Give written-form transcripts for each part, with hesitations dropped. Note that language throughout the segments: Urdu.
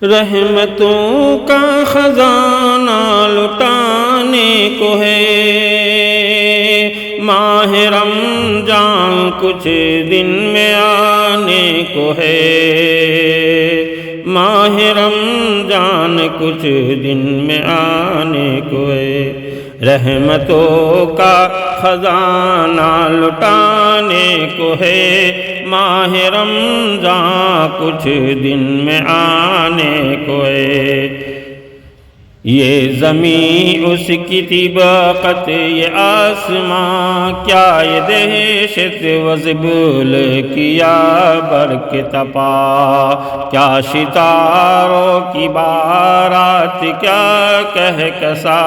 رحمتوں کا خزانہ لٹانے کو ہے، ماہ رمضان کچھ دن میں آنے کو ہے، ماہ رمضان کچھ دن میں آنے کو ہے، رحمتوں کا خزانہ لٹانے کو ہے، ماہ رمضان کچھ دن میں آنے کو ہے۔ یہ زمین اس کی طبقت، یہ آسمان کیا یہ دہشت و ذبول کیا برق تپا، کیا ستاروں کی بارات کیا کہکسا،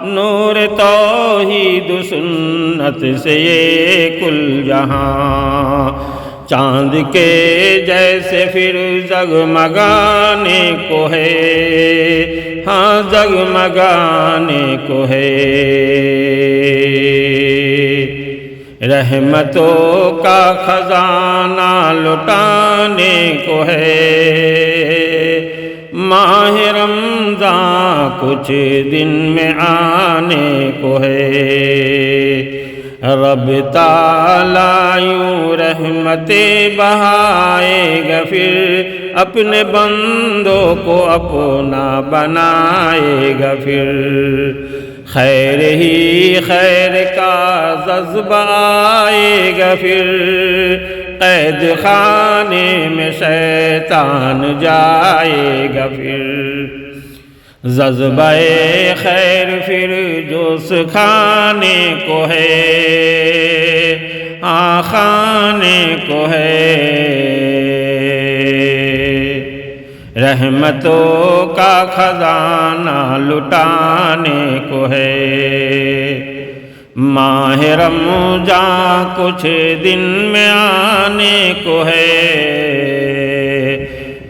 نور توحید و سنت سے یہ کل جہاں، چاند کے جیسے پھر جگمگانے کو ہے، ہاں جگمگانے کو ہے، رحمتوں کا خزانہ لٹانے کو ہے، ماہ رمضان کچھ دن میں آنے کو ہے، رب تعالیٰ یوں رحمتیں بہائے گا، پھر اپنے بندوں کو اپنا بنائے گا، پھر خیر ہی خیر کا جذبہ آئے گا، پھر قید خانے میں شیطان جائے گا، پھر جذبہ خیر پھر جوش کھانے کو ہے، ہاں کھانے کو ہے، رحمتوں کا خزانہ لٹانے کو ہے، ماہ رمضان کچھ دن میں آنے کو ہے،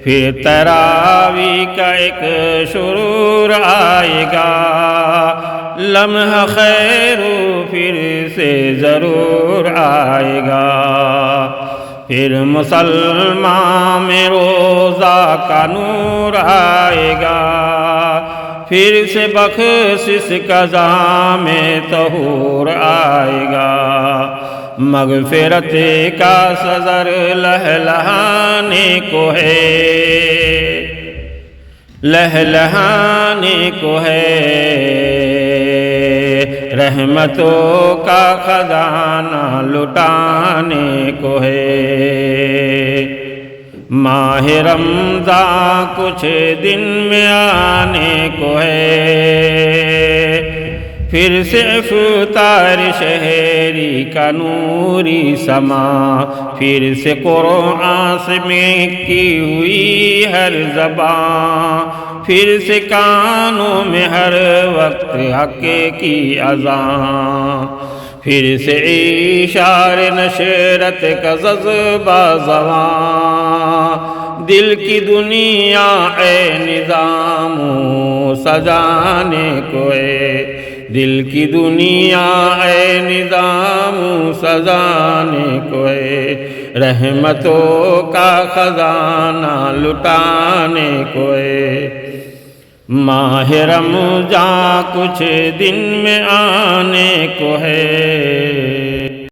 پھر تراویح کا ایک سرور آئے گا، لمحہ خیر پھر سے ضرور آئے گا، پھر مسلمان میں روزہ کا نور آئے گا، پھر سے بخشش کا جام طہور آئے گا، مغفرت کا سزر لہلہانے کو ہے، لہلہانے کو ہے، رحمتوں کا خزانہ لٹانے کو ہے، ماہ رمضان کچھ دن میں آنے کو ہے، پھر سے افطار شہری کا نوری سما، پھر سے قرآن سے کی ہوئی ہر زبان، پھر سے کانوں میں ہر وقت حق کی اذان، پھر سے اشار نشرت کا جذبہ زواں، دل کی دنیا اے نظاموں سجانے کو ہے، دل کی دنیا اے نظام سجانے کو ہے، رحمتوں کا خزانہ لٹانے کو ہے، ماہ رمضان کچھ دن میں آنے کو ہے۔